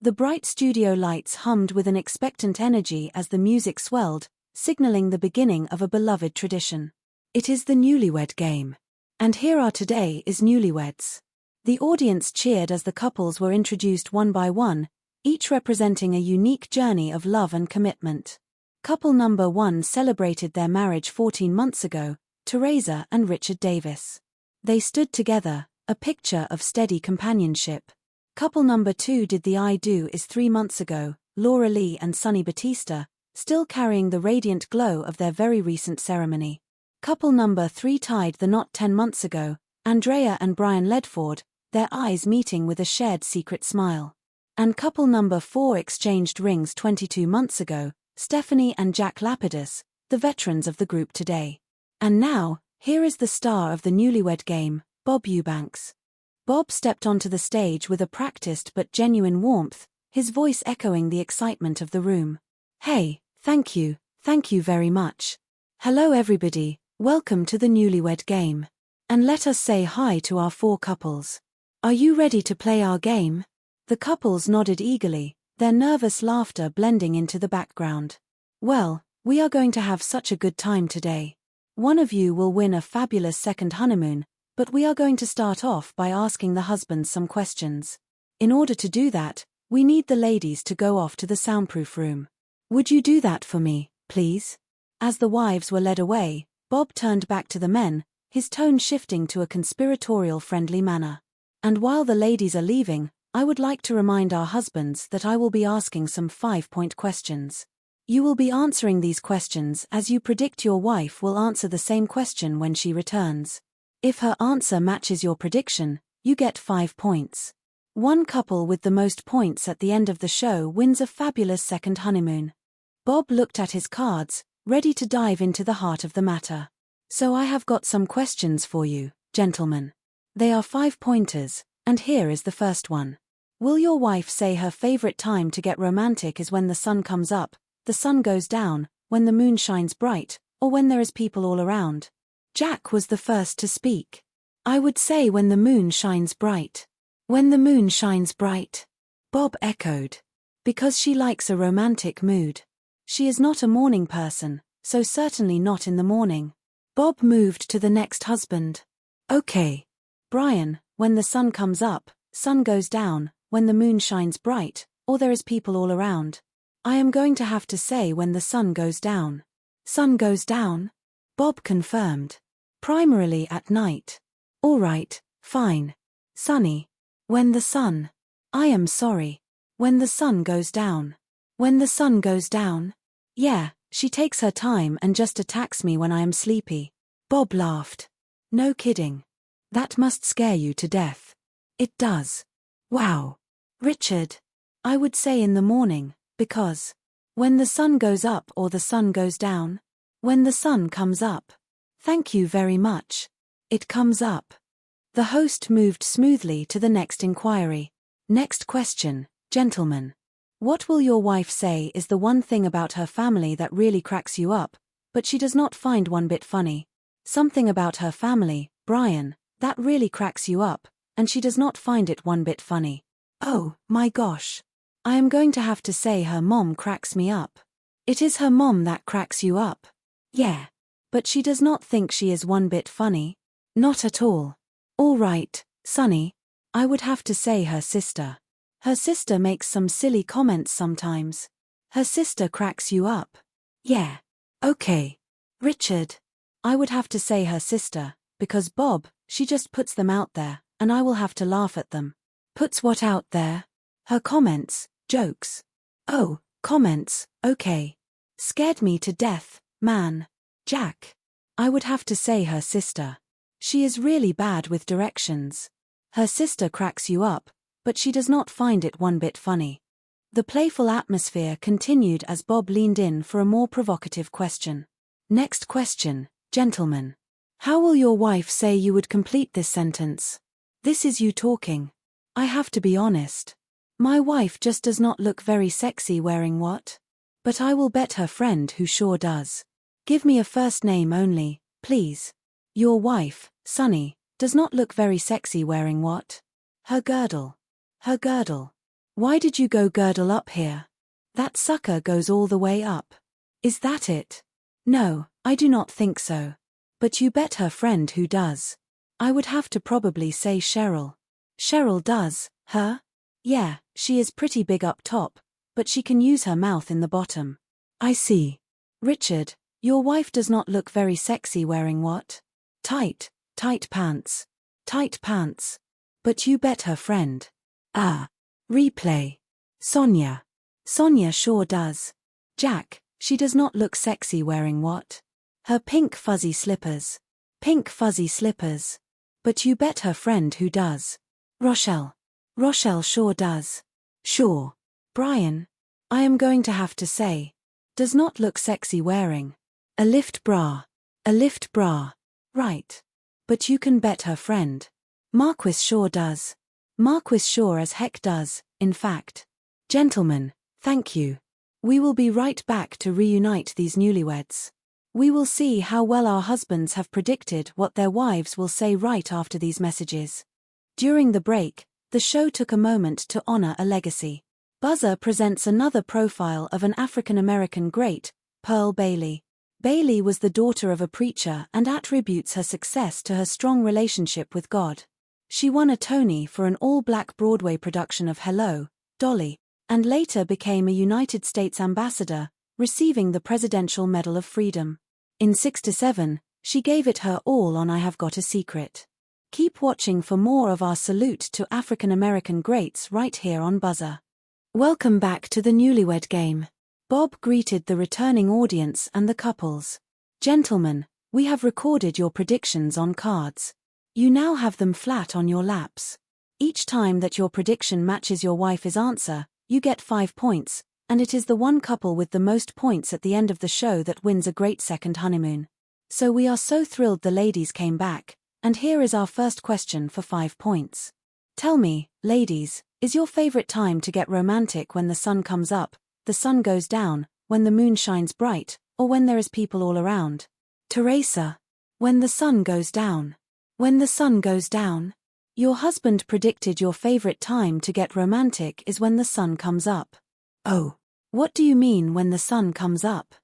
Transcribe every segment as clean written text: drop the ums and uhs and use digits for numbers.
The bright studio lights hummed with an expectant energy as the music swelled, signaling the beginning of a beloved tradition. It is the Newlywed Game. And here are today is Newlyweds. The audience cheered as the couples were introduced one by one, each representing a unique journey of love and commitment. Couple number 1 celebrated their marriage 14 months ago, Teresa and Richard Davis. They stood together, a picture of steady companionship. Couple number 2 did the I Do Is 3 months ago, Laura Lee and Sonny Batista, still carrying the radiant glow of their very recent ceremony. Couple number 3 tied the knot 10 months ago, Andrea and Brian Ledford, their eyes meeting with a shared secret smile. And couple number 4 exchanged rings 22 months ago, Stephanie and Jack Lapidus, the veterans of the group today. And now, here is the star of the Newlywed Game, Bob Eubanks. Bob stepped onto the stage with a practiced but genuine warmth, his voice echoing the excitement of the room. Hey, thank you very much. Hello everybody, welcome to the Newlywed Game. And let us say hi to our 4 couples. Are you ready to play our game? The couples nodded eagerly, their nervous laughter blending into the background. Well, we are going to have such a good time today. One of you will win a fabulous second honeymoon, but we are going to start off by asking the husbands some questions. In order to do that, we need the ladies to go off to the soundproof room. Would you do that for me, please? As the wives were led away, Bob turned back to the men, his tone shifting to a conspiratorial friendly manner. And while the ladies are leaving, I would like to remind our husbands that I will be asking some 5-point questions. You will be answering these questions as you predict your wife will answer the same question when she returns. If her answer matches your prediction, you get 5 points. One couple with the most points at the end of the show wins a fabulous second honeymoon. Bob looked at his cards, ready to dive into the heart of the matter. So I have got some questions for you, gentlemen. They are 5-pointers, and here is the first one. Will your wife say her favorite time to get romantic is when the sun comes up, the sun goes down, when the moon shines bright, or when there is people all around? Jack was the first to speak. I would say when the moon shines bright. When the moon shines bright. Bob echoed. Because she likes a romantic mood. She is not a morning person, so certainly not in the morning. Bob moved to the next husband. Okay. Brian, when the sun comes up, sun goes down, when the moon shines bright, or there is people all around. I am going to have to say when the sun goes down. Sun goes down? Bob confirmed. Primarily at night. All right, fine. Sunny. When the sun. I am sorry. When the sun goes down. When the sun goes down? Yeah, she takes her time and just attacks me when I am sleepy. Bob laughed. No kidding. That must scare you to death. It does. Wow. Richard. I would say in the morning, because. When the sun goes up or the sun goes down? When the sun comes up. Thank you very much. It comes up. The host moved smoothly to the next inquiry. Next question, gentlemen. What will your wife say is the one thing about her family that really cracks you up, but she does not find one bit funny? Something about her family, Brian, that really cracks you up, and she does not find it one bit funny. Oh, my gosh. I am going to have to say her mom cracks me up. It is her mom that cracks you up. Yeah. But she does not think she is one bit funny. Not at all. All right, Sonny. I would have to say her sister. Her sister makes some silly comments sometimes. Her sister cracks you up. Yeah. Okay. Richard. I would have to say her sister, because Bob, she just puts them out there, and I will have to laugh at them. Puts what out there? Her comments, jokes. Oh, comments, okay. Scared me to death, man. Jack. I would have to say her sister. She is really bad with directions. Her sister cracks you up, but she does not find it one bit funny. The playful atmosphere continued as Bob leaned in for a more provocative question. Next question, gentlemen. How will your wife say you would complete this sentence? This is you talking. I have to be honest. My wife just does not look very sexy wearing what? But I will bet her friend who sure does. Give me a first name only, please. Your wife, Sonny, does not look very sexy wearing what? Her girdle. Her girdle. Why did you go girdle up here? That sucker goes all the way up. Is that it? No, I do not think so. But you bet her friend who does. I would have to probably say Cheryl. Cheryl does, her? Yeah, she is pretty big up top, but she can use her mouth in the bottom. I see. Richard, your wife does not look very sexy wearing what? Tight pants. Tight pants. But you bet her friend. Ah. Replay. Sonia. Sonia sure does. Jack, she does not look sexy wearing what? Her pink fuzzy slippers. Pink fuzzy slippers. But you bet her friend who does. Rochelle. Rochelle sure does. Sure. Brian. I am going to have to say. Does not look sexy wearing. A lift bra. A lift bra. Right. But you can bet her friend. Marquis sure does. Marquis sure as heck does, in fact. Gentlemen, thank you. We will be right back to reunite these newlyweds. We will see how well our husbands have predicted what their wives will say right after these messages. During the break, the show took a moment to honor a legacy. Buzzer presents another profile of an African-American great, Pearl Bailey. Bailey was the daughter of a preacher and attributes her success to her strong relationship with God. She won a Tony for an all-black Broadway production of Hello, Dolly, and later became a United States ambassador, receiving the Presidential Medal of Freedom. In 1967, she gave it her all on I Have Got a Secret. Keep watching for more of our salute to African-American greats right here on Buzzer. Welcome back to the Newlywed Game. Bob greeted the returning audience and the couples. Gentlemen, we have recorded your predictions on cards. You now have them flat on your laps. Each time that your prediction matches your wife's answer, you get 5 points, and it is the one couple with the most points at the end of the show that wins a great second honeymoon. So we are so thrilled the ladies came back, and here is our first question for 5 points. Tell me, ladies, is your favorite time to get romantic when the sun comes up, the sun goes down, when the moon shines bright, or when there is people all around? Teresa. When the sun goes down. When the sun goes down. Your husband predicted your favorite time to get romantic is when the sun comes up. Oh. What do you mean when the sun comes up?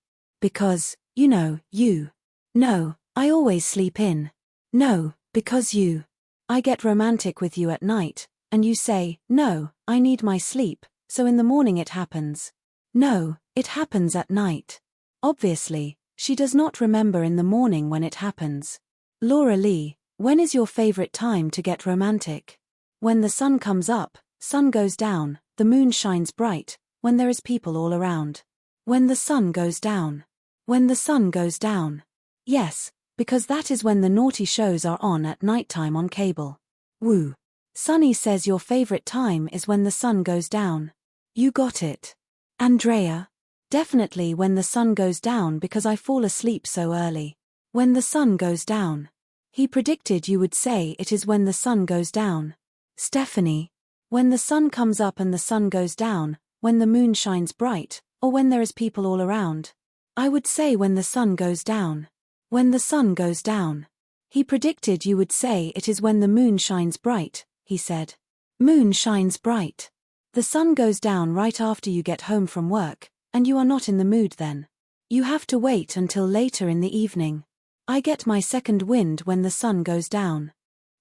Because, you know, you. No, I always sleep in. No, because you. I get romantic with you at night, and you say, no, I need my sleep, so in the morning it happens. No, it happens at night. Obviously, she does not remember in the morning when it happens. Laura Lee. When is your favorite time to get romantic? When the sun comes up, sun goes down, the moon shines bright, when there is people all around. When the sun goes down. When the sun goes down. Yes, because that is when the naughty shows are on at nighttime on cable. Woo. Sunny says your favorite time is when the sun goes down. You got it. Andrea? Definitely when the sun goes down because I fall asleep so early. When the sun goes down. He predicted you would say it is when the sun goes down. Stephanie. When the sun comes up and the sun goes down, when the moon shines bright, or when there is people all around. I would say when the sun goes down. When the sun goes down. He predicted you would say it is when the moon shines bright, he said. Moon shines bright. The sun goes down right after you get home from work, and you are not in the mood then. You have to wait until later in the evening. I get my second wind when the sun goes down.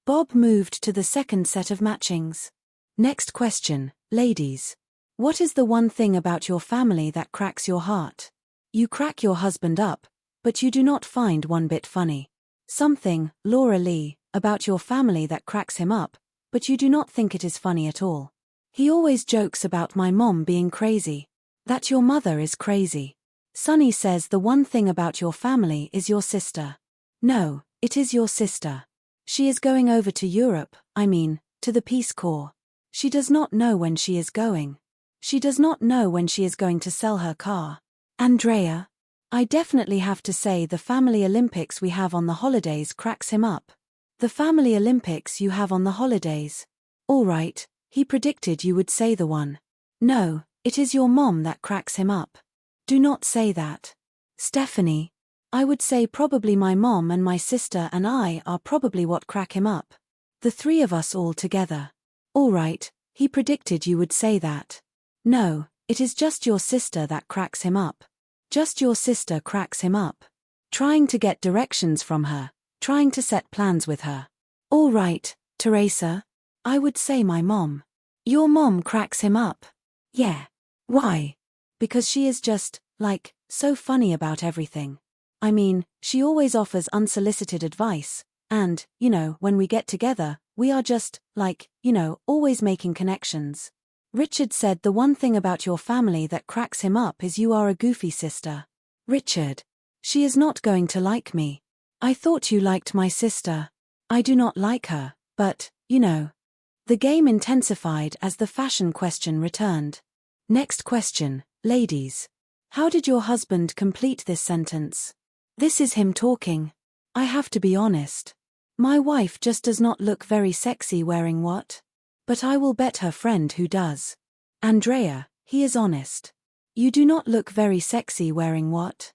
Bob moved to the second set of matchings. Next question, ladies. What is the one thing about your family that cracks your heart? You crack your husband up, but you do not find one bit funny. Something, Laura Lee, about your family that cracks him up, but you do not think it is funny at all. He always jokes about my mom being crazy. That your mother is crazy. Sunny says the one thing about your family is your sister. No, it is your sister. She is going over to Europe, to the Peace Corps. She does not know when she is going. She does not know when she is going to sell her car. Andrea? I definitely have to say the family Olympics we have on the holidays cracks him up. The family Olympics you have on the holidays. All right, he predicted you would say the one. No, it is your mom that cracks him up. Do not say that. Stephanie. I would say probably my mom and my sister and I are probably what crack him up. The three of us all together. All right, He predicted you would say that. No, it is just your sister that cracks him up. Just your sister cracks him up. Trying to get directions from her, trying to set plans with her. All right, Teresa. I would say my mom. Your mom cracks him up. Yeah. Why? Because she is just, like, so funny about everything. I mean, she always offers unsolicited advice, and, when we get together, we are just, like, always making connections. Richard said the one thing about your family that cracks him up is you are a goofy sister. Richard. She is not going to like me. I thought you liked my sister. I do not like her, but, The game intensified as the fashion question returned. Next question, ladies. How did your husband complete this sentence? This is him talking. I have to be honest. My wife just does not look very sexy wearing what? But I will bet her friend who does. Andrea, he is honest. You do not look very sexy wearing what?